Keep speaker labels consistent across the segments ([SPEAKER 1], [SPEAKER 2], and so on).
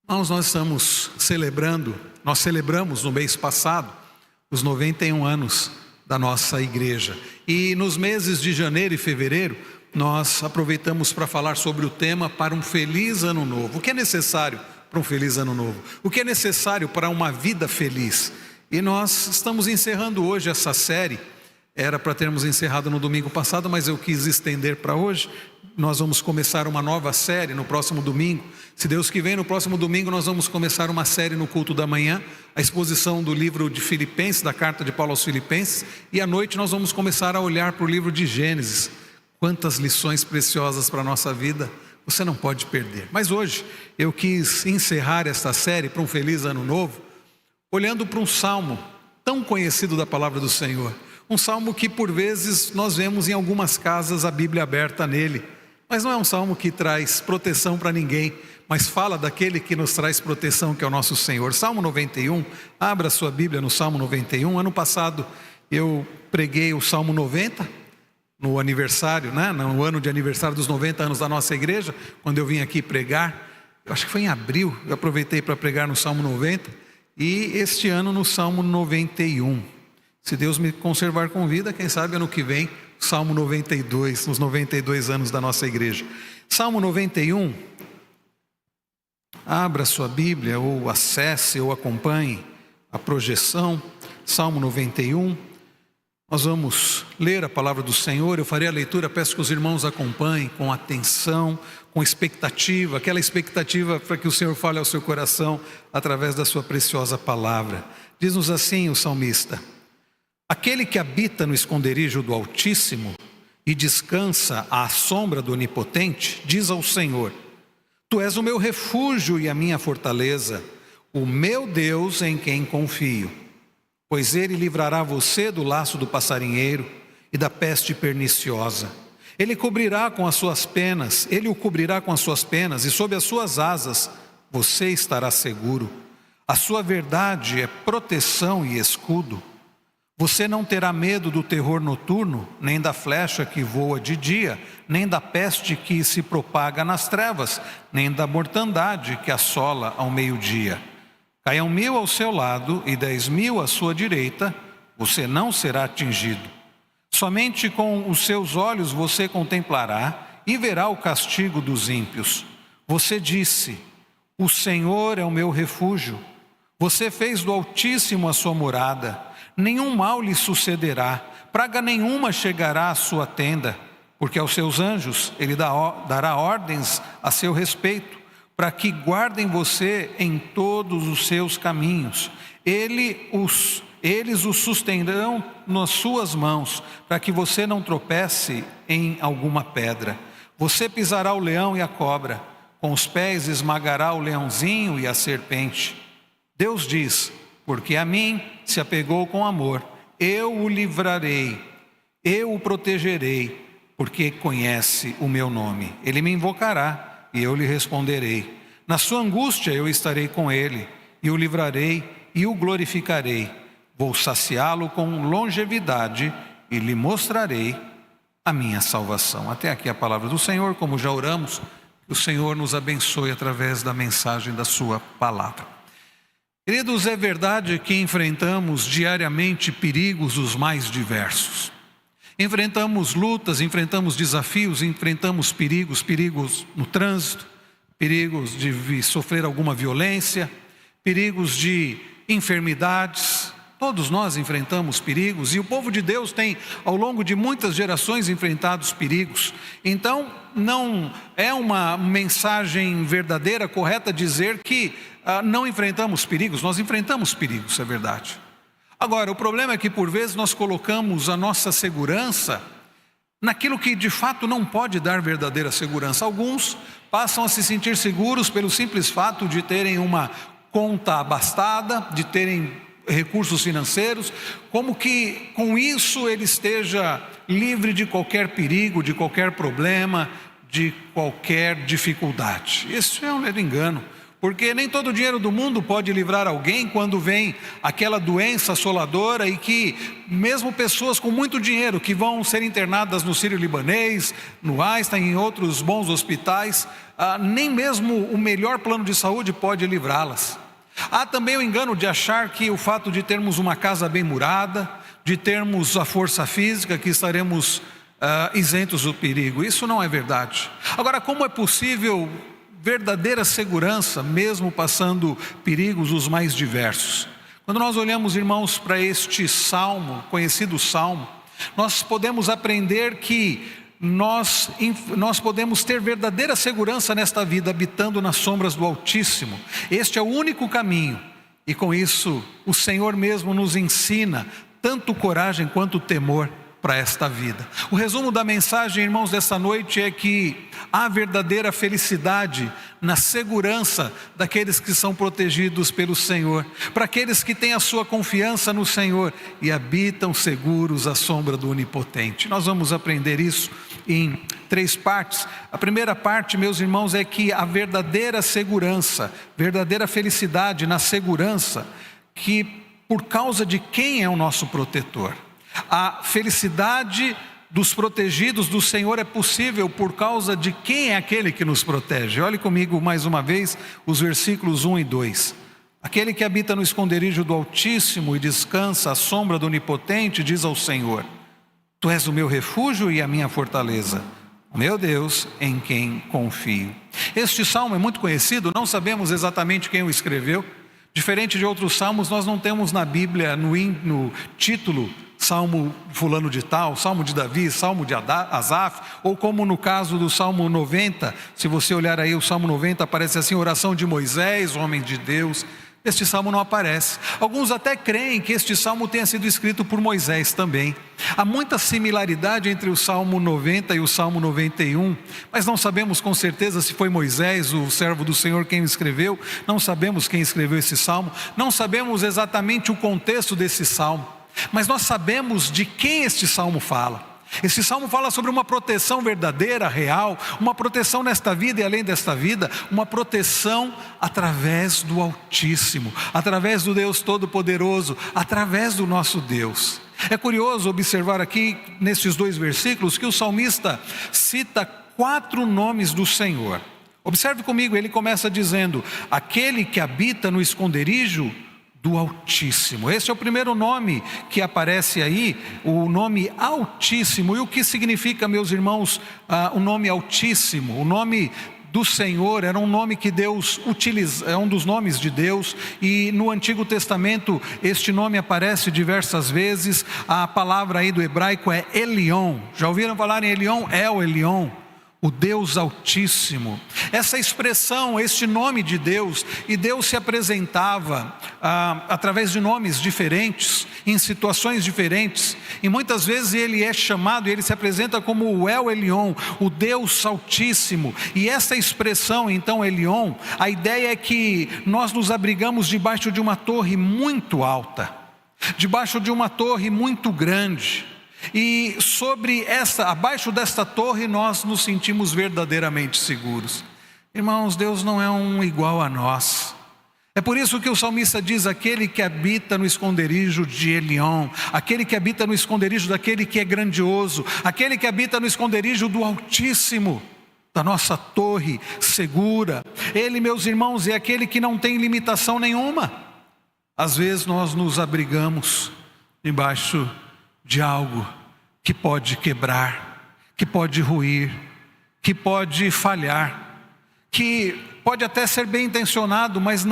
[SPEAKER 1] Nós estamos nós celebramos no mês passado os 91 anos da nossa igreja. E nos meses de janeiro e fevereiro, nós aproveitamos para falar sobre o tema para um feliz ano novo. O que é necessário para um feliz ano novo? O que é necessário para uma vida feliz? E nós estamos encerrando hoje essa série. Era para termos encerrado no domingo passado, mas eu quis estender para hoje. Nós vamos começar uma nova série no próximo domingo. Se Deus que vem, no próximo domingo nós vamos começar uma série no culto da manhã, a exposição do livro de Filipenses, da carta de Paulo aos Filipenses, e à noite nós vamos começar a olhar para o livro de Gênesis. Quantas lições preciosas para a nossa vida, você não pode perder. Mas hoje eu quis encerrar esta série para um feliz ano novo, olhando para um salmo tão conhecido da palavra do Senhor. Um salmo que por vezes nós vemos em algumas casas a Bíblia aberta nele. Mas não é um salmo que traz proteção para ninguém, mas fala daquele que nos traz proteção, que é o nosso Senhor. Salmo 91, abra sua Bíblia no Salmo 91. Ano passado eu preguei o Salmo 90, no aniversário, no ano de aniversário dos 90 anos da nossa igreja, quando eu vim aqui pregar. Eu acho que foi em abril, eu aproveitei para pregar no Salmo 90, e este ano no Salmo 91. Se Deus me conservar com vida, quem sabe ano que vem, Salmo 92, nos 92 anos da nossa igreja. Salmo 91, abra sua Bíblia, ou acesse, ou acompanhe a projeção. Salmo 91, nós vamos ler a palavra do Senhor. Eu farei a leitura, peço que os irmãos acompanhem com atenção, com expectativa, aquela expectativa para que o Senhor fale ao seu coração através da sua preciosa palavra. Diz-nos assim o salmista: aquele que habita no esconderijo do Altíssimo e descansa à sombra do Onipotente, diz ao Senhor: Tu és o meu refúgio e a minha fortaleza, o meu Deus em quem confio. Pois ele livrará você do laço do passarinheiro e da peste perniciosa. Ele o cobrirá com as suas penas, e sob as suas asas você estará seguro. A sua verdade é proteção e escudo. Você não terá medo do terror noturno, nem da flecha que voa de dia, nem da peste que se propaga nas trevas, nem da mortandade que assola ao meio-dia. Caiam 1000 ao seu lado e 10.000 à sua direita, você não será atingido. Somente com os seus olhos você contemplará e verá o castigo dos ímpios. Você disse: o Senhor é o meu refúgio. Você fez do Altíssimo a sua morada. Nenhum mal lhe sucederá, praga nenhuma chegará à sua tenda, porque aos seus anjos ele dará ordens a seu respeito, para que guardem você em todos os seus caminhos. Eles os sustentarão nas suas mãos, para que você não tropece em alguma pedra. Você pisará o leão e a cobra, com os pés esmagará o leãozinho e a serpente. Deus diz: porque a mim se apegou com amor, eu o livrarei, eu o protegerei, porque conhece o meu nome. Ele me invocará e eu lhe responderei. Na sua angústia eu estarei com ele, e o livrarei e o glorificarei. Vou saciá-lo com longevidade e lhe mostrarei a minha salvação. Até aqui a palavra do Senhor. Como já oramos, que o Senhor nos abençoe através da mensagem da sua palavra. Queridos, é verdade que enfrentamos diariamente perigos os mais diversos. Enfrentamos lutas, enfrentamos desafios, enfrentamos perigos no trânsito, perigos de sofrer alguma violência, perigos de enfermidades. Todos nós enfrentamos perigos, e o povo de Deus tem, ao longo de muitas gerações, enfrentado perigos. Então, não é uma mensagem verdadeira, correta, dizer que não enfrentamos perigos. Nós enfrentamos perigos, é verdade. Agora, o problema é que por vezes nós colocamos a nossa segurança naquilo que de fato não pode dar verdadeira segurança. Alguns passam a se sentir seguros pelo simples fato de terem uma conta abastada, de terem recursos financeiros, como que com isso ele esteja livre de qualquer perigo, de qualquer problema, de qualquer dificuldade. Isso é um leve engano, porque nem todo o dinheiro do mundo pode livrar alguém quando vem aquela doença assoladora, e que mesmo pessoas com muito dinheiro que vão ser internadas no Sírio-Libanês, no Einstein, em outros bons hospitais, nem mesmo o melhor plano de saúde pode livrá-las. Há também o engano de achar que o fato de termos uma casa bem murada, de termos a força física, que estaremos isentos do perigo. Isso não é verdade. Agora, como é possível verdadeira segurança, mesmo passando perigos os mais diversos? Quando nós olhamos, irmãos, para este salmo, conhecido salmo, nós podemos aprender que nós podemos ter verdadeira segurança nesta vida, habitando nas sombras do Altíssimo. Este é o único caminho, e com isso o Senhor mesmo nos ensina tanto coragem quanto temor para esta vida. O resumo da mensagem, irmãos, dessa noite é que há verdadeira felicidade na segurança daqueles que são protegidos pelo Senhor, para aqueles que têm a sua confiança no Senhor e habitam seguros à sombra do Onipotente. Nós vamos aprender isso em 3 partes. A primeira parte, meus irmãos, é que a verdadeira segurança, verdadeira felicidade na segurança, que por causa de quem é o nosso protetor. A felicidade dos protegidos do Senhor é possível por causa de quem é aquele que nos protege. Olhe comigo mais uma vez os versículos 1 e 2. Aquele que habita no esconderijo do Altíssimo e descansa à sombra do Onipotente, diz ao Senhor: Tu és o meu refúgio e a minha fortaleza, o meu Deus em quem confio. Este salmo é muito conhecido, não sabemos exatamente quem o escreveu. Diferente de outros salmos, nós não temos na Bíblia, no título, Salmo fulano de tal, Salmo de Davi, Salmo de Asaf, ou como no caso do Salmo 90, se você olhar aí o Salmo 90, aparece assim: oração de Moisés, homem de Deus. Este salmo não aparece. Alguns até creem que este salmo tenha sido escrito por Moisés também. Há muita similaridade entre o Salmo 90 e o Salmo 91, mas não sabemos com certeza se foi Moisés, o servo do Senhor, quem o escreveu. Não sabemos quem escreveu esse salmo, não sabemos exatamente o contexto desse salmo, mas nós sabemos de quem este salmo fala. Esse salmo fala sobre uma proteção verdadeira, real, uma proteção nesta vida e além desta vida, uma proteção através do Altíssimo, através do Deus Todo-Poderoso, através do nosso Deus. É curioso observar aqui, nesses 2 versículos, que o salmista cita 4 nomes do Senhor. Observe comigo, ele começa dizendo: aquele que habita no esconderijo do Altíssimo. Esse é o primeiro nome que aparece aí, o nome Altíssimo. E o que significa, meus irmãos, o nome Altíssimo? O nome do Senhor era um nome que Deus utiliza, é um dos nomes de Deus, e no Antigo Testamento este nome aparece diversas vezes. A palavra aí do hebraico é Elion. Já ouviram falar em Elion? É o Elion, o Deus Altíssimo. Essa expressão, este nome de Deus, e Deus se apresentava através de nomes diferentes, em situações diferentes, e muitas vezes ele é chamado, ele se apresenta como o El Elyon, o Deus Altíssimo. E essa expressão, então, Elyon, a ideia é que nós nos abrigamos debaixo de uma torre muito alta, debaixo de uma torre muito grande, e abaixo desta torre nós nos sentimos verdadeiramente seguros. Irmãos, Deus não é um igual a nós. É por isso que o salmista diz: aquele que habita no esconderijo de Elion, aquele que habita no esconderijo daquele que é grandioso, aquele que habita no esconderijo do Altíssimo, da nossa torre segura. Ele, meus irmãos, é aquele que não tem limitação nenhuma. Às vezes nós nos abrigamos debaixo de algo que pode quebrar, que pode ruir, que pode falhar, que pode até ser bem intencionado, mas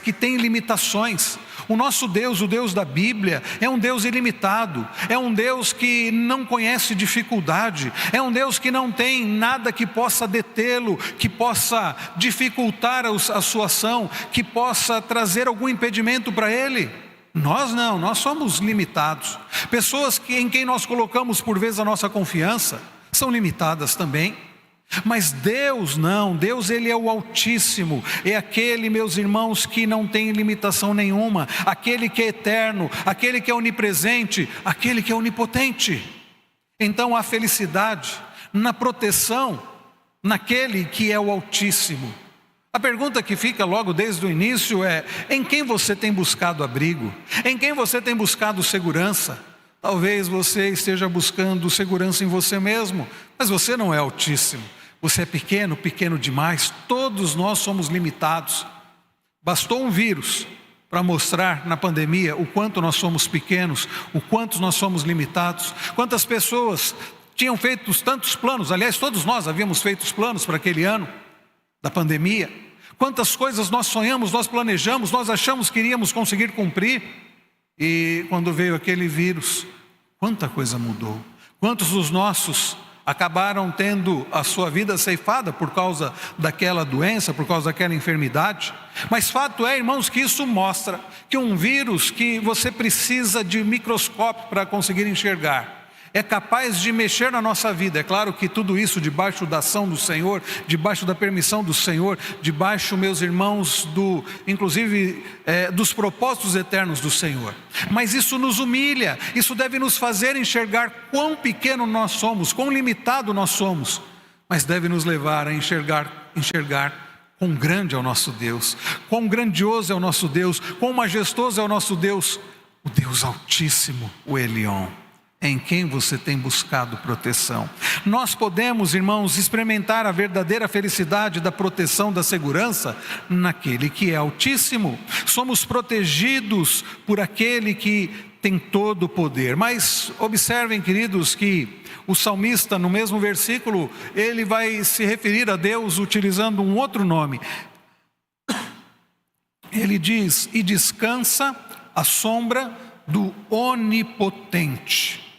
[SPEAKER 1] que tem limitações. O nosso Deus, o Deus da Bíblia, é um Deus ilimitado, é um Deus que não conhece dificuldade, é um Deus que não tem nada que possa detê-lo, que possa dificultar a sua ação, que possa trazer algum impedimento para ele. Nós não, nós somos limitados. Pessoas em quem nós colocamos por vezes a nossa confiança são limitadas também. Mas Deus não, Deus ele é o Altíssimo, é aquele, meus irmãos, que não tem limitação nenhuma, aquele que é eterno, aquele que é onipresente, aquele que é onipotente. Então há felicidade na proteção, naquele que é o Altíssimo. A pergunta que fica logo desde o início é: em quem você tem buscado abrigo? Em quem você tem buscado segurança? Talvez você esteja buscando segurança em você mesmo, mas você não é Altíssimo. Você é pequeno, pequeno demais. Todos nós somos limitados. Bastou um vírus para mostrar na pandemia o quanto nós somos pequenos, o quanto nós somos limitados. Quantas pessoas tinham feito tantos planos, aliás, todos nós havíamos feito os planos para aquele ano da pandemia. Quantas coisas nós sonhamos, nós planejamos, nós achamos que iríamos conseguir cumprir. E quando veio aquele vírus, quanta coisa mudou. Quantos dos nossos acabaram tendo a sua vida ceifada por causa daquela doença, por causa daquela enfermidade. Mas fato é, irmãos, que isso mostra que um vírus que você precisa de microscópio para conseguir enxergar, é capaz de mexer na nossa vida. É claro que tudo isso debaixo da ação do Senhor, debaixo da permissão do Senhor, debaixo, meus irmãos, inclusive dos propósitos eternos do Senhor. Mas isso nos humilha, isso deve nos fazer enxergar quão pequeno nós somos, quão limitado nós somos, mas deve nos levar a enxergar quão grande é o nosso Deus, quão grandioso é o nosso Deus, quão majestoso é o nosso Deus, o Deus Altíssimo, o Elion, em quem você tem buscado proteção. Nós podemos, irmãos, experimentar a verdadeira felicidade da proteção, da segurança naquele que é Altíssimo. Somos protegidos por aquele que tem todo o poder. Mas observem, queridos, que o salmista, no mesmo versículo, ele vai se referir a Deus utilizando um outro nome. Ele diz: e descansa à sombra do Onipotente.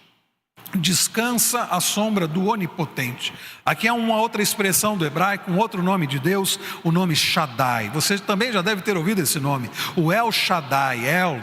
[SPEAKER 1] Descansa à sombra do Onipotente. Aqui é uma outra expressão do hebraico, um outro nome de Deus, o nome Shaddai. Você também já deve ter ouvido esse nome, o El Shaddai,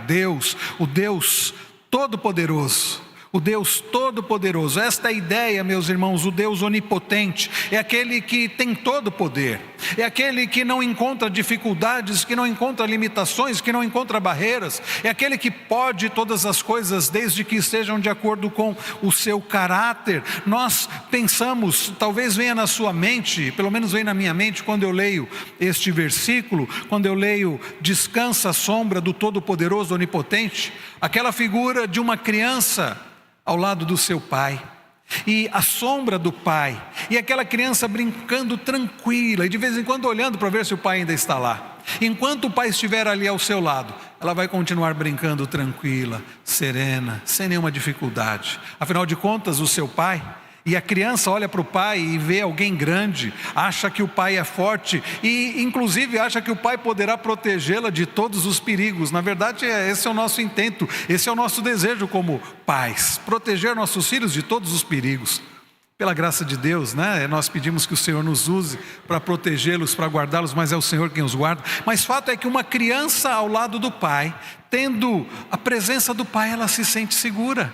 [SPEAKER 1] Deus, o Deus Todo-Poderoso. O Deus Todo-Poderoso, esta é a ideia, meus irmãos. O Deus Onipotente é aquele que tem todo o poder, é aquele que não encontra dificuldades, que não encontra limitações, que não encontra barreiras, é aquele que pode todas as coisas desde que estejam de acordo com o seu caráter. Nós pensamos, talvez venha na sua mente, pelo menos vem na minha mente quando eu leio este versículo, quando eu leio descansa à sombra do Todo-Poderoso, Onipotente, aquela figura de uma criança ao lado do seu pai, e a sombra do pai, e aquela criança brincando tranquila, e de vez em quando olhando para ver se o pai ainda está lá. Enquanto o pai estiver ali ao seu lado, ela vai continuar brincando tranquila, serena, sem nenhuma dificuldade. Afinal de contas, o seu pai, e a criança olha para o pai e vê alguém grande, acha que o pai é forte e inclusive acha que o pai poderá protegê-la de todos os perigos. Na verdade, esse é o nosso intento, esse é o nosso desejo como pais, proteger nossos filhos de todos os perigos. Pela graça de Deus, né? Nós pedimos que o Senhor nos use para protegê-los, para guardá-los, mas é o Senhor quem os guarda. Mas fato é que uma criança ao lado do pai, tendo a presença do pai, ela se sente segura.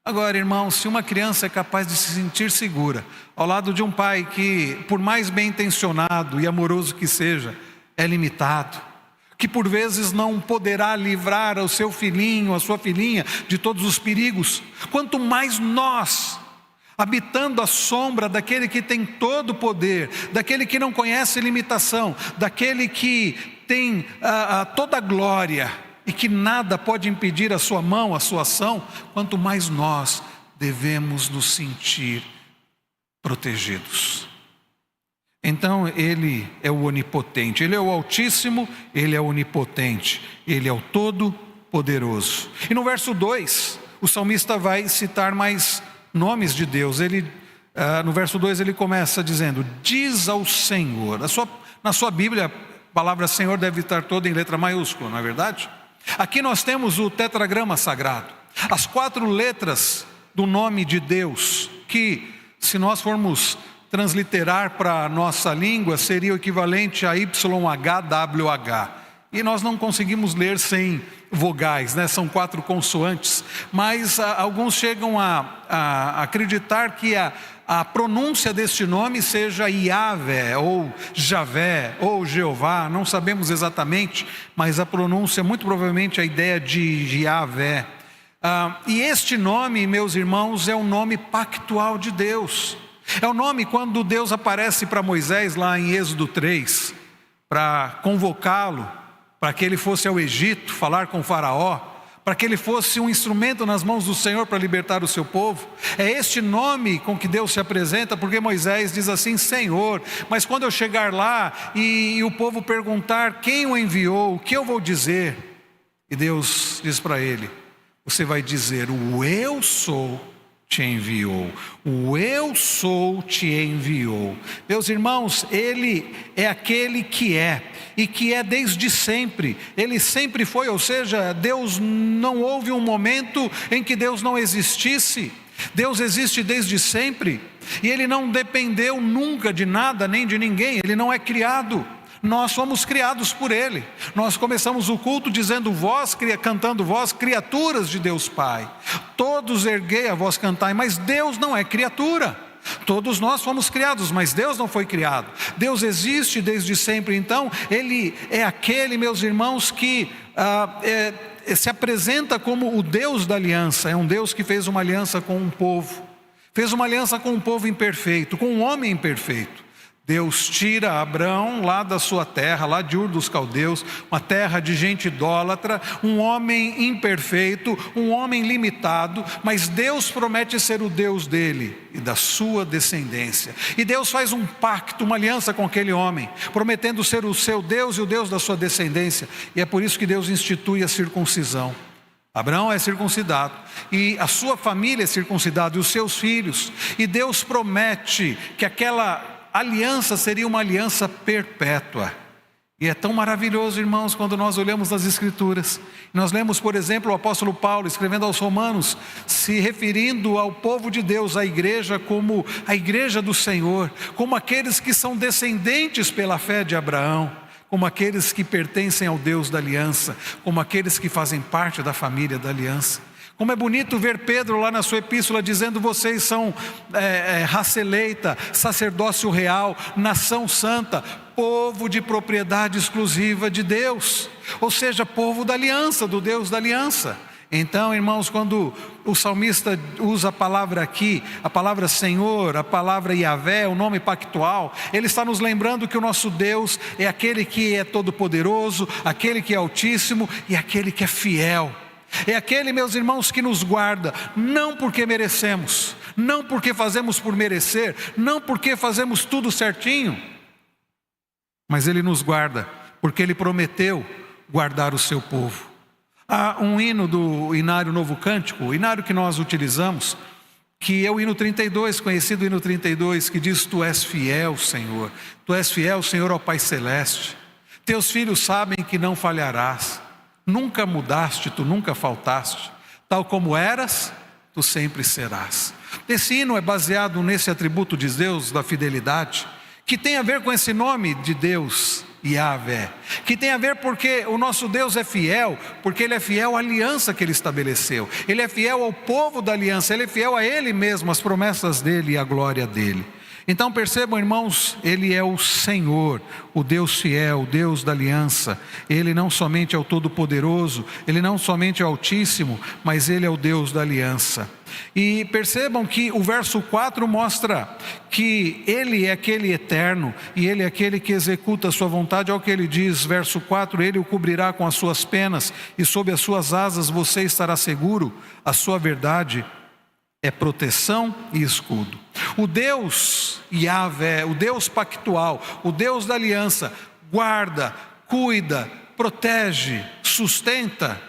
[SPEAKER 1] Agora, irmãos, se uma criança é capaz de se sentir segura ao lado de um pai que, por mais bem intencionado e amoroso que seja, é limitado, que por vezes não poderá livrar o seu filhinho, a sua filhinha de todos os perigos, quanto mais nós, habitando a sombra daquele que tem todo o poder, daquele que não conhece limitação, daquele que tem toda a glória, e que nada pode impedir a sua mão, a sua ação, quanto mais nós devemos nos sentir protegidos. Então ele é o Onipotente, ele é o Altíssimo, ele é o Onipotente, ele é o Todo-Poderoso. E no verso 2, o salmista vai citar mais nomes de Deus. No verso 2 ele começa dizendo: diz ao Senhor. Na sua Bíblia, a palavra Senhor deve estar toda em letra maiúscula, não é verdade? Aqui nós temos o tetragrama sagrado, as 4 letras do nome de Deus, que se nós formos transliterar para a nossa língua, seria o equivalente a YHWH. E nós não conseguimos ler sem vogais, né? São 4 consoantes, mas alguns chegam a acreditar que a pronúncia deste nome seja Yahvé, ou Javé, ou Jeová, não sabemos exatamente, mas a pronúncia, muito provavelmente a ideia de Yahvé. E este nome, meus irmãos, é o nome pactual de Deus. É o nome quando Deus aparece para Moisés lá em Êxodo 3, para convocá-lo, para que ele fosse ao Egito falar com o faraó. para que ele fosse um instrumento nas mãos do Senhor para libertar o seu povo. É este nome com que Deus se apresenta, porque Moisés diz assim: Senhor. Mas quando eu chegar lá e o povo perguntar quem o enviou, o que eu vou dizer? E Deus diz para ele: você vai dizer, o eu sou te enviou. O eu sou te enviou. Meus irmãos, Ele é aquele que é, e que é desde sempre. Ele sempre foi, ou seja, Deus, não houve um momento em que Deus não existisse. Deus existe desde sempre, e Ele não dependeu nunca de nada, nem de ninguém. Ele não é criado. Nós fomos criados por Ele. Nós começamos o culto dizendo cantando vós, criaturas de Deus Pai. Todos erguei a voz cantai, mas Deus não é criatura. Todos nós fomos criados, mas Deus não foi criado. Deus existe desde sempre. Então Ele é aquele, meus irmãos, que se apresenta como o Deus da aliança. É um Deus que fez uma aliança com um povo. Fez uma aliança com um povo imperfeito, com um homem imperfeito. Deus tira Abraão lá da sua terra, lá de Ur dos Caldeus, uma terra de gente idólatra, um homem imperfeito, um homem limitado, mas Deus promete ser o Deus dele e da sua descendência. E Deus faz um pacto, uma aliança com aquele homem, prometendo ser o seu Deus e o Deus da sua descendência. E é por isso que Deus institui a circuncisão. Abraão é circuncidado, e a sua família é circuncidada, e os seus filhos. E Deus promete que aquela aliança seria uma aliança perpétua. E é tão maravilhoso, irmãos, quando nós olhamos nas Escrituras. Nós lemos, por exemplo, o apóstolo Paulo escrevendo aos Romanos, se referindo ao povo de Deus, à igreja, como a igreja do Senhor, como aqueles que são descendentes pela fé de Abraão, como aqueles que pertencem ao Deus da aliança, como aqueles que fazem parte da família da aliança. Como é bonito ver Pedro lá na sua epístola dizendo: vocês são raça eleita, sacerdócio real, nação santa, povo de propriedade exclusiva de Deus. Ou seja, povo da aliança, do Deus da aliança. Então, irmãos, quando o salmista usa a palavra aqui, a palavra Senhor, a palavra Yahvé, o nome pactual, ele está nos lembrando que o nosso Deus é aquele que é todo-poderoso, aquele que é altíssimo e aquele que é fiel. É aquele, meus irmãos, que nos guarda, não porque merecemos, não porque fazemos por merecer, não porque fazemos tudo certinho, mas Ele nos guarda, porque Ele prometeu guardar o seu povo. Há um hino do Inário Novo Cântico, o inário que nós utilizamos, que é o hino 32, conhecido hino 32, que diz: Tu és fiel, Senhor, Tu és fiel, Senhor, ao Pai Celeste. Teus filhos sabem que não falharás. Nunca mudaste, tu nunca faltaste. Tal como eras, tu sempre serás. Esse hino é baseado nesse atributo de Deus, da fidelidade, que tem a ver com esse nome de Deus, Yahvé, que tem a ver porque o nosso Deus é fiel, porque Ele é fiel à aliança que Ele estabeleceu. Ele é fiel ao povo da aliança, Ele é fiel a Ele mesmo, às promessas dEle e à glória dEle. Então percebam, irmãos, Ele é o Senhor, o Deus fiel, o Deus da aliança. Ele não somente é o Todo-Poderoso, Ele não somente é o Altíssimo, mas Ele é o Deus da aliança. E percebam que o verso 4 mostra que Ele é aquele eterno, e Ele é aquele que executa a sua vontade. Ao que Ele diz, verso 4, Ele o cobrirá com as suas penas, e sob as suas asas você estará seguro. A sua verdade é proteção e escudo. O Deus Yahvé, o Deus pactual, o Deus da aliança, guarda, cuida, protege, sustenta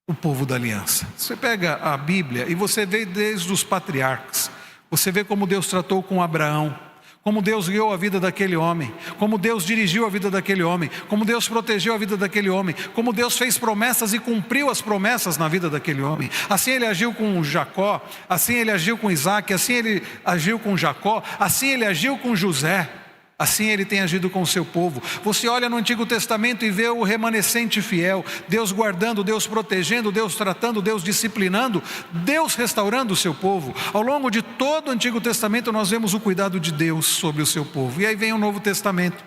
[SPEAKER 1] o povo da aliança. Você pega a Bíblia e você vê desde os patriarcas, você vê como Deus tratou com Abraão, como Deus guiou a vida daquele homem, como Deus dirigiu a vida daquele homem, como Deus protegeu a vida daquele homem, como Deus fez promessas e cumpriu as promessas na vida daquele homem. Assim Ele agiu com Jacó, assim Ele agiu com Isaac, assim Ele agiu com Jacó, assim Ele agiu com José. Assim Ele tem agido com o seu povo. Você olha no Antigo Testamento e vê o remanescente fiel, Deus guardando, Deus protegendo, Deus tratando, Deus disciplinando, Deus restaurando o seu povo. Ao longo de todo o Antigo Testamento nós vemos o cuidado de Deus sobre o seu povo. E aí vem o Novo Testamento.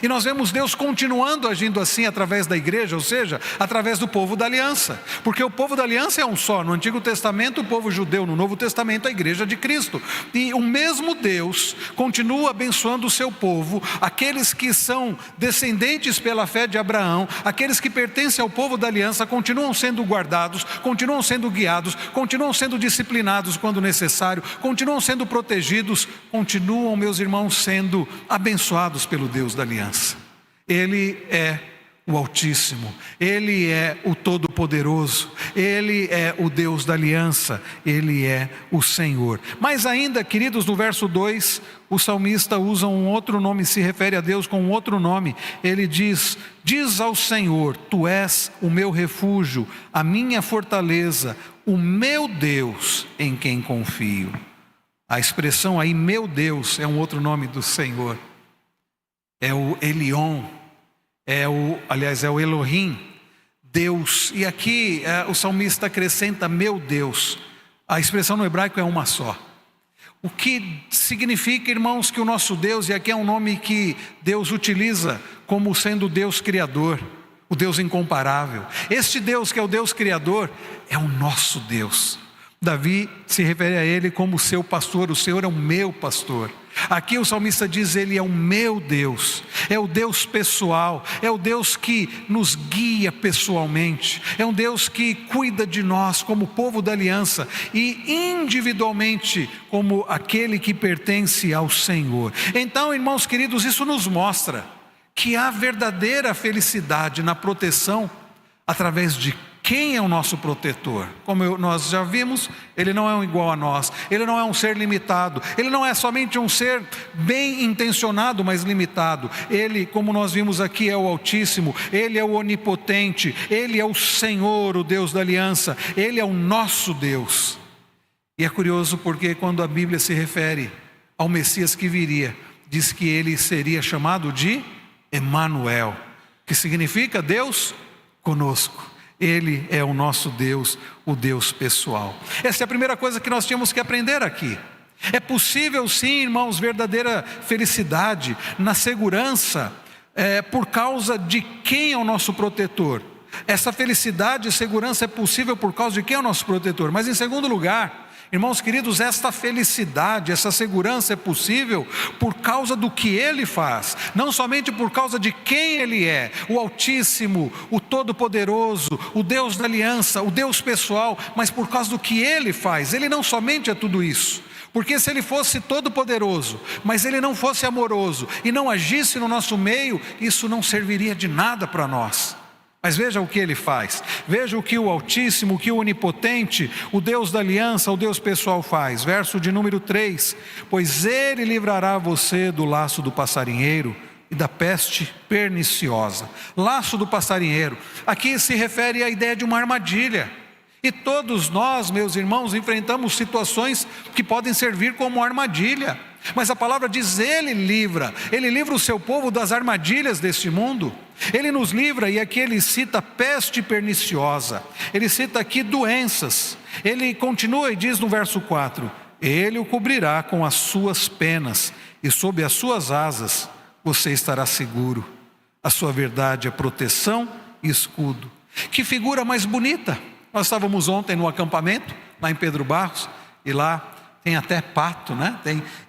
[SPEAKER 1] E nós vemos Deus continuando agindo assim através da igreja, ou seja, através do povo da aliança. Porque o povo da aliança é um só. No Antigo Testamento, o povo judeu; no Novo Testamento, a igreja de Cristo. E o mesmo Deus continua abençoando o seu povo, aqueles que são descendentes pela fé de Abraão, aqueles que pertencem ao povo da aliança, continuam sendo guardados, continuam sendo guiados, continuam sendo disciplinados quando necessário, continuam sendo protegidos, continuam, meus irmãos, sendo abençoados pelo Deus da aliança. Ele é o Altíssimo, Ele é o Todo-Poderoso, Ele é o Deus da aliança, Ele é o Senhor. Mas ainda, queridos, no verso 2, o salmista usa um outro nome, se refere a Deus com um outro nome. Ele diz ao Senhor: Tu és o meu refúgio, a minha fortaleza, o meu Deus em quem confio. A expressão aí, meu Deus, é um outro nome do Senhor. É o Elion, é o Elohim, Deus. E aqui o salmista acrescenta meu Deus. A expressão no hebraico é uma só. O que significa, irmãos, que o nosso Deus, e aqui é um nome que Deus utiliza como sendo o Deus Criador, o Deus incomparável. Este Deus que é o Deus Criador é o nosso Deus. Davi se refere a Ele como seu pastor, o Senhor é o meu pastor. Aqui o salmista diz: Ele é o meu Deus, é o Deus pessoal, é o Deus que nos guia pessoalmente, é um Deus que cuida de nós como povo da aliança e individualmente como aquele que pertence ao Senhor. Então, irmãos queridos, isso nos mostra que há verdadeira felicidade na proteção através de quem é o nosso protetor. Como nós já vimos, Ele não é um igual a nós, Ele não é um ser limitado, Ele não é somente um ser bem intencionado, mas limitado. Ele, como nós vimos aqui, é o Altíssimo, Ele é o Onipotente, Ele é o Senhor, o Deus da aliança, Ele é o nosso Deus. E é curioso porque quando a Bíblia se refere ao Messias que viria, diz que Ele seria chamado de Emanuel, que significa Deus conosco. Ele é o nosso Deus, o Deus pessoal. Essa é a primeira coisa que nós tínhamos que aprender aqui. É possível sim, irmãos, verdadeira felicidade na segurança, por causa de quem é o nosso protetor. Essa felicidade e segurança é possível por causa de quem é o nosso protetor. Mas em segundo lugar, irmãos queridos, esta felicidade, essa segurança é possível por causa do que Ele faz, não somente por causa de quem Ele é, o Altíssimo, o Todo-Poderoso, o Deus da aliança, o Deus pessoal, mas por causa do que Ele faz. Ele não somente é tudo isso, porque se Ele fosse todo-poderoso, mas Ele não fosse amoroso e não agisse no nosso meio, isso não serviria de nada para nós. Mas veja o que Ele faz, veja o que o Altíssimo, o que o Onipotente, o Deus da aliança, o Deus pessoal faz. Verso de número 3: Pois Ele livrará você do laço do passarinheiro e da peste perniciosa. Laço do passarinheiro, aqui se refere à ideia de uma armadilha. E todos nós, meus irmãos, enfrentamos situações que podem servir como armadilha. Mas a palavra diz: Ele livra o seu povo das armadilhas deste mundo. Ele nos livra, e aqui ele cita peste perniciosa, ele cita aqui doenças. Ele continua e diz no verso 4: Ele o cobrirá com as suas penas, e sob as suas asas você estará seguro. A sua verdade é proteção e escudo. Que figura mais bonita! Nós estávamos ontem no acampamento, lá em Pedro Barros, e lá tem até pato, né?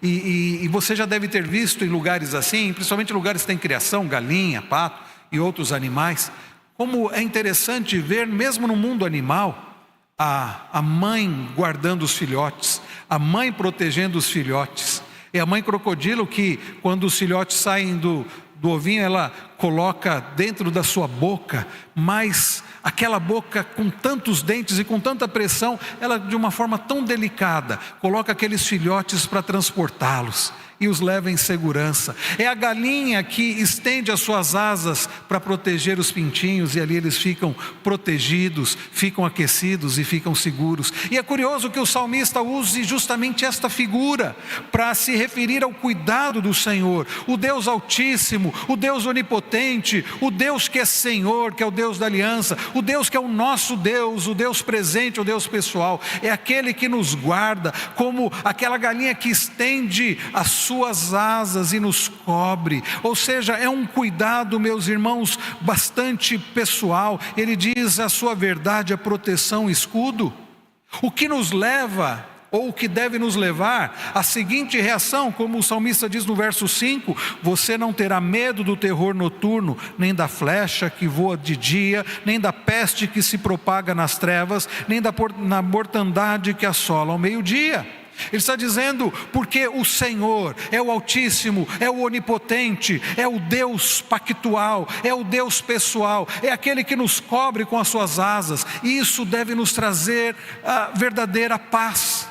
[SPEAKER 1] E você já deve ter visto em lugares assim, principalmente lugares que tem criação, galinha, pato e outros animais, como é interessante ver, mesmo no mundo animal, a mãe guardando os filhotes, a mãe protegendo os filhotes. É a mãe crocodilo que, quando os filhotes saem do ovinho, ela coloca dentro da sua boca, mas aquela boca com tantos dentes e com tanta pressão, ela de uma forma tão delicada, coloca aqueles filhotes para transportá-los e os leva em segurança. É a galinha que estende as suas asas para proteger os pintinhos, e ali eles ficam protegidos, ficam aquecidos e ficam seguros. E é curioso que o salmista use justamente esta figura para se referir ao cuidado do Senhor, o Deus Altíssimo, o Deus Onipotente, o Deus que é Senhor, que é o Deus da aliança, o Deus que é o nosso Deus, o Deus presente, o Deus pessoal. É aquele que nos guarda, como aquela galinha que estende as suas asas e nos cobre. Ou seja, é um cuidado, meus irmãos, bastante pessoal. Ele diz: a sua verdade é proteção e escudo. O que nos leva, ou o que deve nos levar, à seguinte reação, como o salmista diz no verso 5: você não terá medo do terror noturno, nem da flecha que voa de dia, nem da peste que se propaga nas trevas, nem da mortandade que assola ao meio-dia. Ele está dizendo, porque o Senhor é o Altíssimo, é o Onipotente, é o Deus pactual, é o Deus pessoal, é aquele que nos cobre com as suas asas, e isso deve nos trazer a verdadeira paz.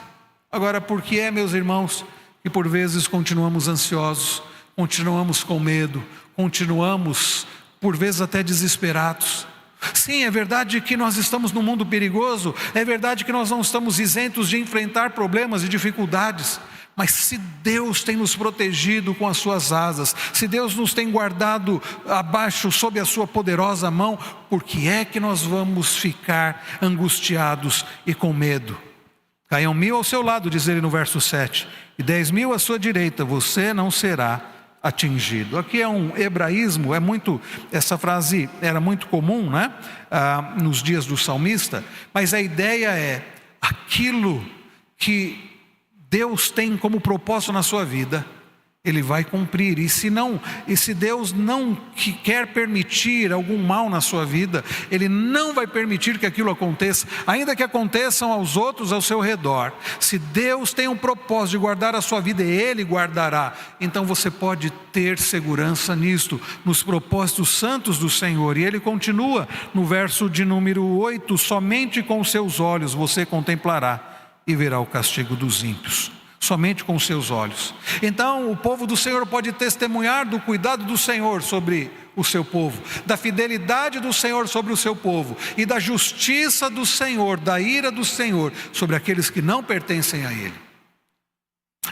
[SPEAKER 1] Agora, por que meus irmãos, que por vezes continuamos ansiosos, continuamos com medo, continuamos por vezes até desesperados? Sim, é verdade que nós estamos num mundo perigoso, é verdade que nós não estamos isentos de enfrentar problemas e dificuldades, mas se Deus tem nos protegido com as suas asas, se Deus nos tem guardado abaixo sob a sua poderosa mão, por que é que nós vamos ficar angustiados e com medo? Caiam 1000 ao seu lado, diz ele no verso 7, e 10.000 à sua direita, você não será atingido. Aqui é um hebraísmo, essa frase era muito comum, né? Nos dias do salmista, mas a ideia é aquilo que Deus tem como propósito na sua vida, Ele vai cumprir. E se Deus não quer permitir algum mal na sua vida, Ele não vai permitir que aquilo aconteça, ainda que aconteçam aos outros ao seu redor. Se Deus tem um propósito de guardar a sua vida, Ele guardará. Então você pode ter segurança nisto, nos propósitos santos do Senhor. E Ele continua no verso de número 8: somente com os seus olhos você contemplará e verá o castigo dos ímpios. Somente com os seus olhos. Então o povo do Senhor pode testemunhar do cuidado do Senhor sobre o seu povo, da fidelidade do Senhor sobre o seu povo, e da justiça do Senhor, da ira do Senhor sobre aqueles que não pertencem a Ele.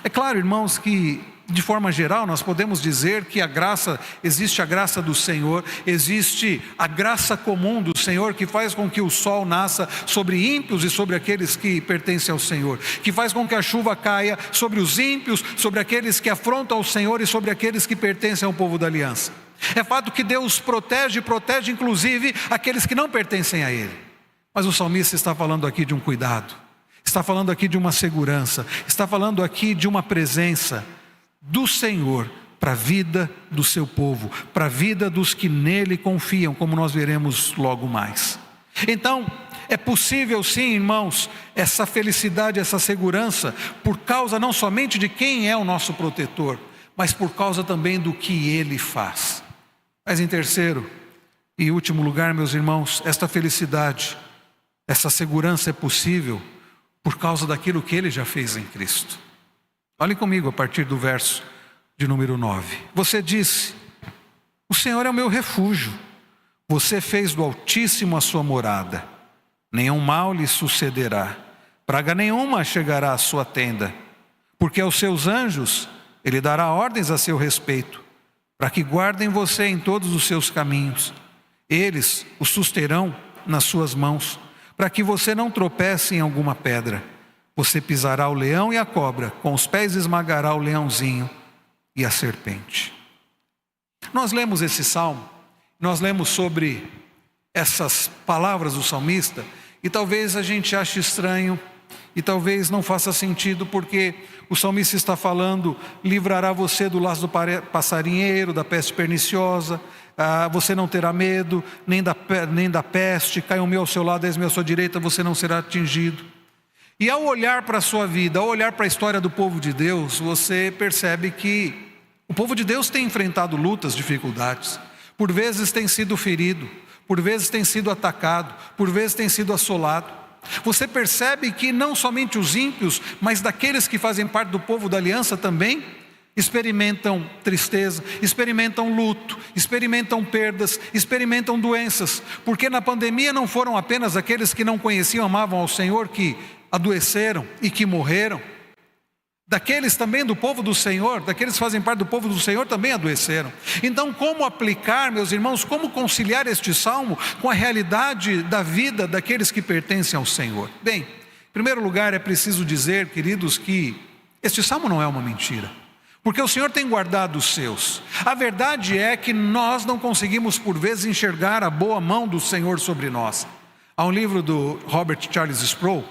[SPEAKER 1] É claro, irmãos, que de forma geral nós podemos dizer que existe a graça do Senhor, existe a graça comum do Senhor, que faz com que o sol nasça sobre ímpios e sobre aqueles que pertencem ao Senhor, que faz com que a chuva caia sobre os ímpios, sobre aqueles que afrontam o Senhor e sobre aqueles que pertencem ao povo da aliança. É fato que Deus protege inclusive aqueles que não pertencem a Ele. Mas o salmista está falando aqui de um cuidado, está falando aqui de uma segurança, está falando aqui de uma presença do Senhor para a vida do seu povo, para a vida dos que nele confiam, como nós veremos logo mais. Então, é possível sim, irmãos, essa felicidade, essa segurança, por causa não somente de quem é o nosso protetor, mas por causa também do que Ele faz. Mas em terceiro e último lugar, meus irmãos, esta felicidade, essa segurança é possível por causa daquilo que Ele já fez em Cristo. Olhe comigo a partir do verso de número 9. Você disse: o Senhor é o meu refúgio, você fez do Altíssimo a sua morada, nenhum mal lhe sucederá, praga nenhuma chegará à sua tenda, porque aos seus anjos Ele dará ordens a seu respeito, para que guardem você em todos os seus caminhos. Eles o susterão nas suas mãos, para que você não tropece em alguma pedra. Você pisará o leão e a cobra, com os pés esmagará o leãozinho e a serpente. Nós lemos esse salmo, nós lemos sobre essas palavras do salmista, e talvez a gente ache estranho, e talvez não faça sentido, porque o salmista está falando: livrará você do laço do passarinheiro, da peste perniciosa, você não terá medo, nem da peste, cai 1.000 ao seu lado, 10.000 à sua direita, você não será atingido. E ao olhar para a sua vida, ao olhar para a história do povo de Deus, você percebe que o povo de Deus tem enfrentado lutas, dificuldades, por vezes tem sido ferido, por vezes tem sido atacado, por vezes tem sido assolado. Você percebe que não somente os ímpios, mas daqueles que fazem parte do povo da aliança também experimentam tristeza, experimentam luto, experimentam perdas, experimentam doenças, porque na pandemia não foram apenas aqueles que não conheciam, amavam ao Senhor, que adoeceram e que morreram. Daqueles também do povo do Senhor, daqueles que fazem parte do povo do Senhor, também adoeceram. Então, como aplicar, meus irmãos, como conciliar este salmo com a realidade da vida daqueles que pertencem ao Senhor? Bem, em primeiro lugar, é preciso dizer, queridos, que este salmo não é uma mentira. porque o Senhor tem guardado os seus. A verdade é que nós não conseguimos por vezes enxergar a boa mão do Senhor sobre nós. Há um livro do Robert Charles Sproul,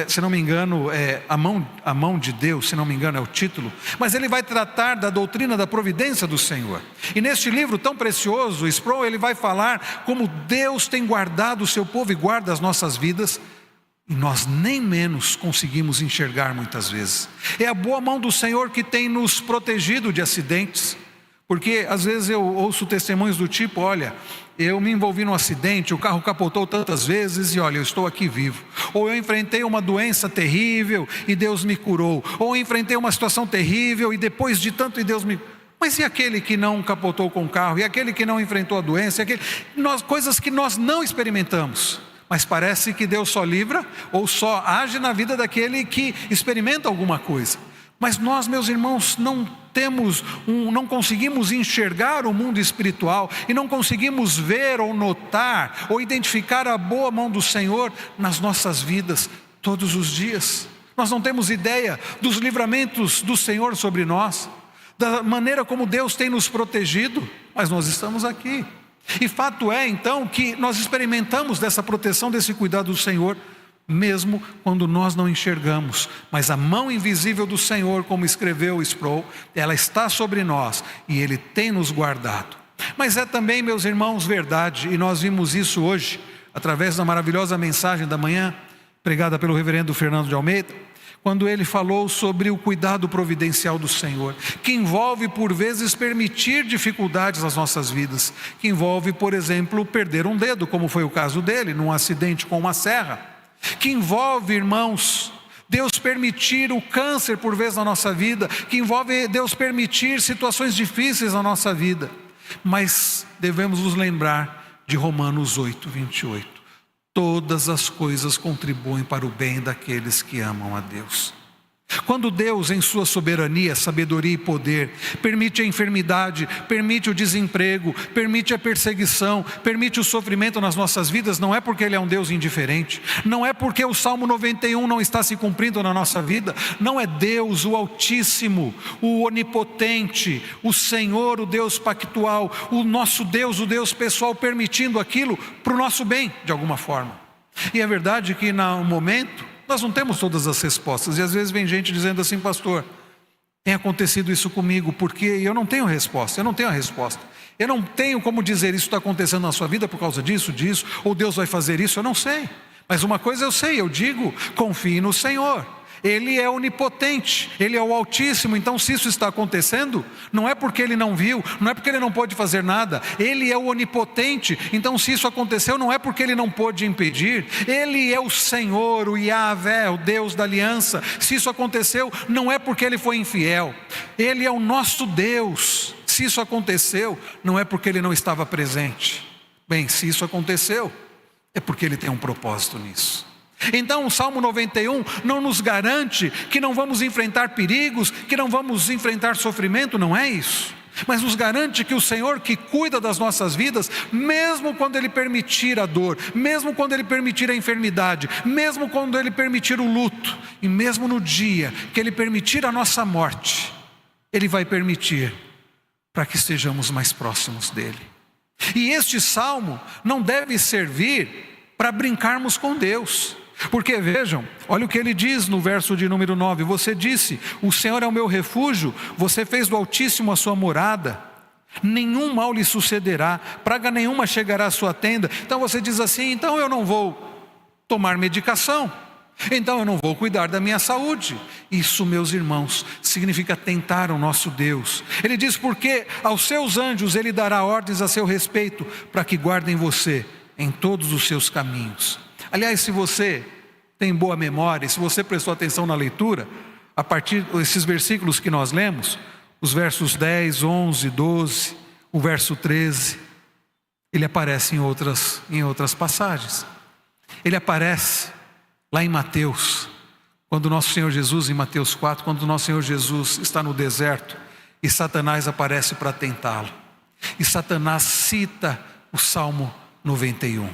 [SPEAKER 1] se não me engano, a mão de Deus, se não me engano é o título, mas ele vai tratar da doutrina da providência do Senhor. E neste livro tão precioso, Sproul, ele vai falar como Deus tem guardado o seu povo e guarda as nossas vidas, e nós nem menos conseguimos enxergar muitas vezes. É a boa mão do Senhor que tem nos protegido de acidentes, porque às vezes eu ouço testemunhos do tipo: olha, eu me envolvi num acidente, o carro capotou tantas vezes e olha, eu estou aqui vivo. Ou eu enfrentei uma doença terrível e Deus me curou. Ou eu enfrentei uma situação terrível e depois de tanto e Deus me... Mas e aquele que não capotou com o carro? E aquele que não enfrentou a doença? Coisas que nós não experimentamos. Mas parece que Deus só livra ou só age na vida daquele que experimenta alguma coisa. Mas nós, meus irmãos, não conseguimos enxergar o mundo espiritual e não conseguimos ver ou notar ou identificar a boa mão do Senhor nas nossas vidas todos os dias. Nós não temos ideia dos livramentos do Senhor sobre nós, da maneira como Deus tem nos protegido, mas nós estamos aqui. E fato é então que nós experimentamos dessa proteção, desse cuidado do Senhor, mesmo quando nós não enxergamos, mas a mão invisível do Senhor, como escreveu Sproul, ela está sobre nós e Ele tem nos guardado. Mas é também, meus irmãos, verdade, e nós vimos isso hoje, através da maravilhosa mensagem da manhã, pregada pelo reverendo Fernando de Almeida, quando ele falou sobre o cuidado providencial do Senhor, que envolve por vezes permitir dificuldades nas nossas vidas, que envolve, por exemplo, perder um dedo, como foi o caso dele, num acidente com uma serra, que envolve, irmãos, Deus permitir o câncer por vezes na nossa vida, que envolve Deus permitir situações difíceis na nossa vida, mas devemos nos lembrar de Romanos 8, 28. Todas as coisas contribuem para o bem daqueles que amam a Deus. Quando Deus, em sua soberania, sabedoria e poder, permite a enfermidade, permite o desemprego, permite a perseguição, permite o sofrimento nas nossas vidas, não é porque Ele é um Deus indiferente, não é porque o Salmo 91 não está se cumprindo na nossa vida, não é Deus, o Altíssimo, o Onipotente, o Senhor, o Deus pactual, o nosso Deus, o Deus pessoal, permitindo aquilo para o nosso bem, de alguma forma. E é verdade que no momento, nós não temos todas as respostas, e às vezes vem gente dizendo assim: pastor, tem acontecido isso comigo, porque eu não tenho resposta, eu não tenho a resposta, eu não tenho como dizer isso está acontecendo na sua vida por causa disso, ou Deus vai fazer isso, eu não sei. Mas uma coisa eu sei, eu digo: confie no Senhor. Ele é onipotente, Ele é o Altíssimo. Então se isso está acontecendo, não é porque Ele não viu, não é porque Ele não pode fazer nada. Ele é o onipotente, então se isso aconteceu, não é porque Ele não pôde impedir. Ele é o Senhor, o Yahvé, o Deus da aliança. Se isso aconteceu, não é porque Ele foi infiel. Ele é o nosso Deus. Se isso aconteceu, não é porque Ele não estava presente. Bem, se isso aconteceu, é porque Ele tem um propósito nisso. Então o Salmo 91 não nos garante que não vamos enfrentar perigos, que não vamos enfrentar sofrimento, não é isso. Mas nos garante que o Senhor, que cuida das nossas vidas, mesmo quando Ele permitir a dor, mesmo quando Ele permitir a enfermidade, mesmo quando Ele permitir o luto, e mesmo no dia que Ele permitir a nossa morte, Ele vai permitir para que estejamos mais próximos dEle. E este Salmo não deve servir para brincarmos com Deus. Porque vejam, olha o que ele diz no verso de número 9: você disse, o Senhor é o meu refúgio, você fez do Altíssimo a sua morada, nenhum mal lhe sucederá, praga nenhuma chegará à sua tenda. Então você diz assim: então eu não vou tomar medicação, então eu não vou cuidar da minha saúde. Isso, meus irmãos, significa tentar o nosso Deus. Ele diz: porque aos seus anjos Ele dará ordens a seu respeito, para que guardem você em todos os seus caminhos. Aliás, se você tem boa memória, se você prestou atenção na leitura, a partir desses versículos que nós lemos, os versos 10, 11, 12, o verso 13, ele aparece em outras passagens. Ele aparece lá em Mateus, quando nosso Senhor Jesus, em Mateus 4, quando nosso Senhor Jesus está no deserto e Satanás aparece para tentá-lo. E Satanás cita o Salmo 91.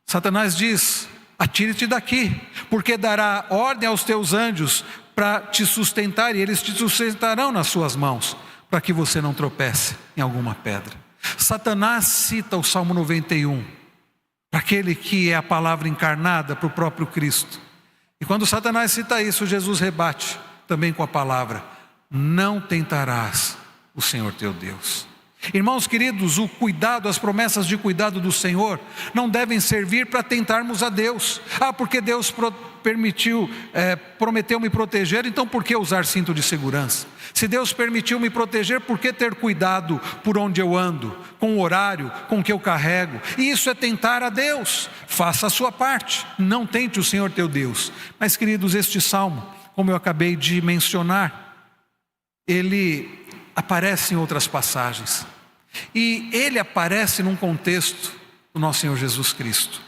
[SPEAKER 1] Satanás diz: atire-te daqui, porque dará ordem aos teus anjos para te sustentar, e eles te sustentarão nas suas mãos, para que você não tropece em alguma pedra. Satanás cita o Salmo 91, para aquele que é a palavra encarnada, para o próprio Cristo. E quando Satanás cita isso, Jesus rebate também com a palavra: não tentarás o Senhor teu Deus. Irmãos queridos, o cuidado, as promessas de cuidado do Senhor não devem servir para tentarmos a Deus. Porque Deus prometeu me proteger, então por que usar cinto de segurança? Se Deus permitiu me proteger, por que ter cuidado por onde eu ando, com o horário, com o que eu carrego? E isso é tentar a Deus. Faça a sua parte, não tente o Senhor teu Deus. Mas queridos, este salmo, como eu acabei de mencionar, ele aparece em outras passagens, e ele aparece num contexto do nosso Senhor Jesus Cristo.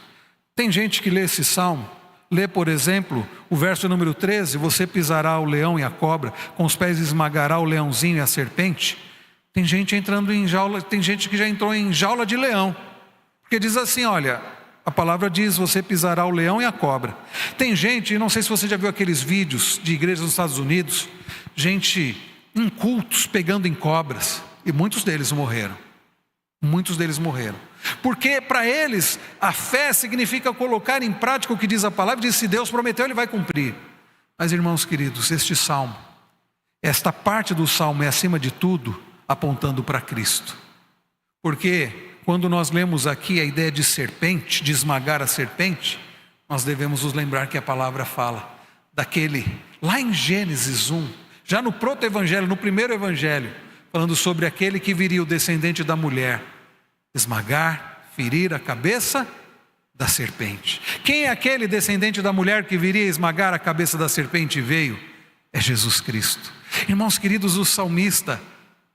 [SPEAKER 1] Tem gente que lê esse salmo, lê, por exemplo, o verso número 13: você pisará o leão e a cobra, com os pés esmagará o leãozinho e a serpente. Tem gente entrando em jaula, tem gente que já entrou em jaula de leão, porque diz assim: olha, a palavra diz, você pisará o leão e a cobra. Tem gente, não sei se você já viu aqueles vídeos de igrejas nos Estados Unidos, gente em cultos pegando em cobras, e muitos deles morreram. Muitos deles morreram, porque para eles a fé significa colocar em prática o que diz a palavra, diz: se Deus prometeu, Ele vai cumprir. Mas irmãos queridos, este salmo, esta parte do salmo é acima de tudo apontando para Cristo. Porque quando nós lemos aqui a ideia de serpente, de esmagar a serpente, nós devemos nos lembrar que a palavra fala daquele, lá em Gênesis 1, já no proto-evangelho, no primeiro evangelho, falando sobre aquele que viria, o descendente da mulher, esmagar, ferir a cabeça da serpente. Quem é aquele descendente da mulher que viria esmagar a cabeça da serpente e veio? É Jesus Cristo. Irmãos queridos, o salmista,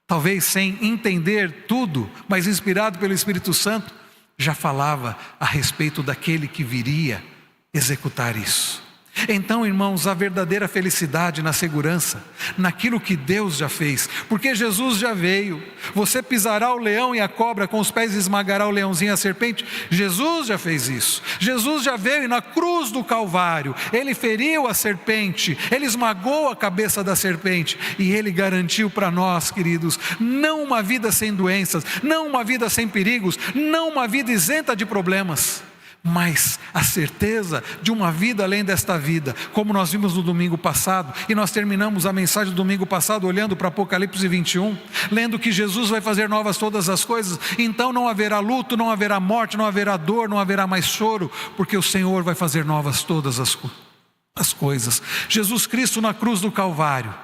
[SPEAKER 1] talvez sem entender tudo, mas inspirado pelo Espírito Santo, já falava a respeito daquele que viria executar isso. Então, irmãos, a verdadeira felicidade na segurança, naquilo que Deus já fez, porque Jesus já veio. Você pisará o leão e a cobra, com os pés esmagará o leãozinho e a serpente. Jesus já fez isso. Jesus já veio, e na cruz do Calvário Ele feriu a serpente, Ele esmagou a cabeça da serpente, e Ele garantiu para nós, queridos, não uma vida sem doenças, não uma vida sem perigos, não uma vida isenta de problemas, mas a certeza de uma vida além desta vida, como nós vimos no domingo passado. E nós terminamos a mensagem do domingo passado olhando para Apocalipse 21, lendo que Jesus vai fazer novas todas as coisas. Então não haverá luto, não haverá morte, não haverá dor, não haverá mais choro, porque o Senhor vai fazer novas todas as coisas. Jesus Cristo na cruz do Calvário,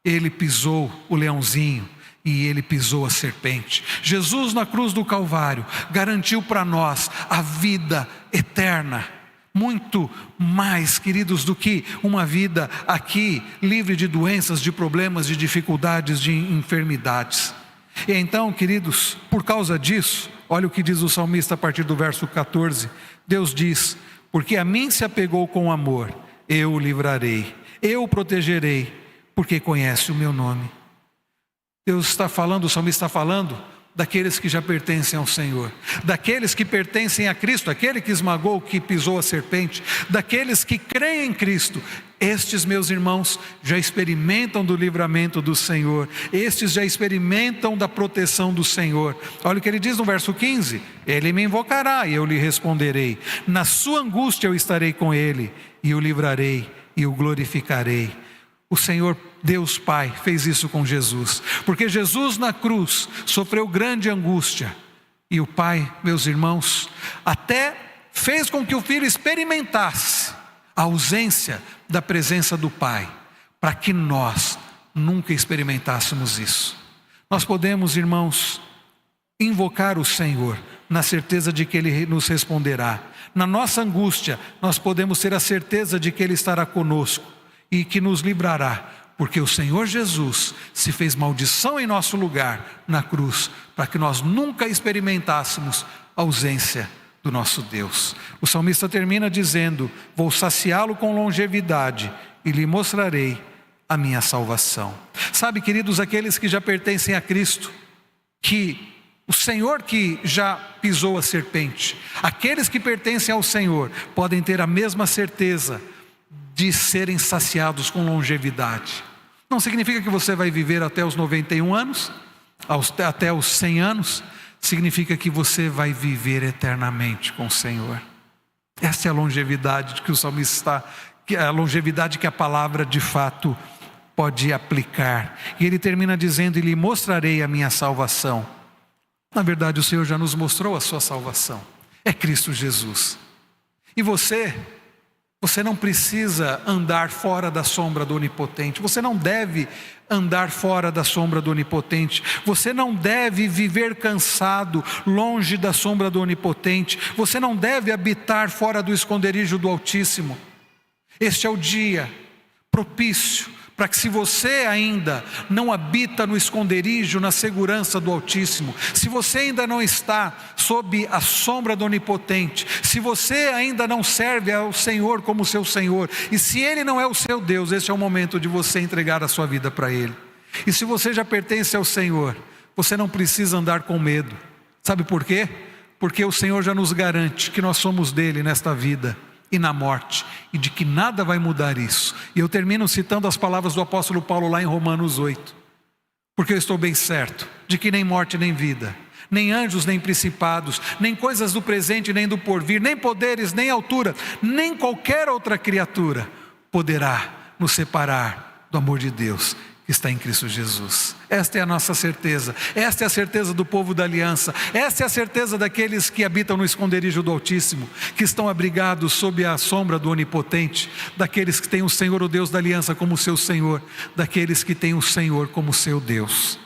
[SPEAKER 1] Ele pisou o leãozinho e Ele pisou a serpente. Jesus na cruz do Calvário garantiu para nós a vida eterna, muito mais, queridos, do que uma vida aqui livre de doenças, de problemas, de dificuldades, de enfermidades. E então, queridos, por causa disso, olha o que diz o salmista a partir do verso 14. Deus diz: porque a mim se apegou com amor, eu o livrarei, eu o protegerei, porque conhece o meu nome. Deus está falando, o salmista está falando daqueles que já pertencem ao Senhor, daqueles que pertencem a Cristo, aquele que esmagou, que pisou a serpente, daqueles que creem em Cristo. Estes, meus irmãos, já experimentam do livramento do Senhor, estes já experimentam da proteção do Senhor. Olha o que ele diz no verso 15: Ele me invocará e eu lhe responderei, na sua angústia eu estarei com ele, e o livrarei e o glorificarei. O Senhor Deus Pai fez isso com Jesus, porque Jesus na cruz sofreu grande angústia, e o Pai, meus irmãos, até fez com que o Filho experimentasse a ausência da presença do Pai, para que nós nunca experimentássemos isso. Nós podemos, irmãos, invocar o Senhor na certeza de que Ele nos responderá. Na nossa angústia nós podemos ter a certeza de que Ele estará conosco e que nos livrará, porque o Senhor Jesus se fez maldição em nosso lugar na cruz, para que nós nunca experimentássemos a ausência do nosso Deus. O salmista termina dizendo: vou saciá-lo com longevidade e lhe mostrarei a minha salvação. Sabe, queridos, aqueles que já pertencem a Cristo, que o Senhor que já pisou a serpente, aqueles que pertencem ao Senhor podem ter a mesma certeza de serem saciados com longevidade. Não significa que você vai viver até os 91 anos, até os 100 anos. Significa que você vai viver eternamente com o Senhor. Essa é a longevidade que o salmista a longevidade que a palavra de fato pode aplicar. E ele termina dizendo: e lhe mostrarei a minha salvação. Na verdade, o Senhor já nos mostrou a sua salvação. É Cristo Jesus. E você não precisa andar fora da sombra do Onipotente. Você não deve andar fora da sombra do Onipotente. Você não deve viver cansado, longe da sombra do Onipotente. Você não deve habitar fora do esconderijo do Altíssimo. Este é o dia propício para que, se você ainda não habita no esconderijo, na segurança do Altíssimo, se você ainda não está sob a sombra do Onipotente, se você ainda não serve ao Senhor como seu Senhor, e se Ele não é o seu Deus, esse é o momento de você entregar a sua vida para Ele. E se você já pertence ao Senhor, você não precisa andar com medo. Sabe por quê? Porque o Senhor já nos garante que nós somos dele nesta vida e na morte, e de que nada vai mudar isso. E eu termino citando as palavras do apóstolo Paulo lá em Romanos 8, porque eu estou bem certo de que nem morte nem vida, nem anjos nem principados, nem coisas do presente nem do porvir, nem poderes, nem altura, nem qualquer outra criatura poderá nos separar do amor de Deus que está em Cristo Jesus. Esta é a nossa certeza, esta é a certeza do povo da aliança, esta é a certeza daqueles que habitam no esconderijo do Altíssimo, que estão abrigados sob a sombra do Onipotente, daqueles que têm o Senhor, o Deus da aliança, como seu Senhor, daqueles que têm o Senhor como seu Deus.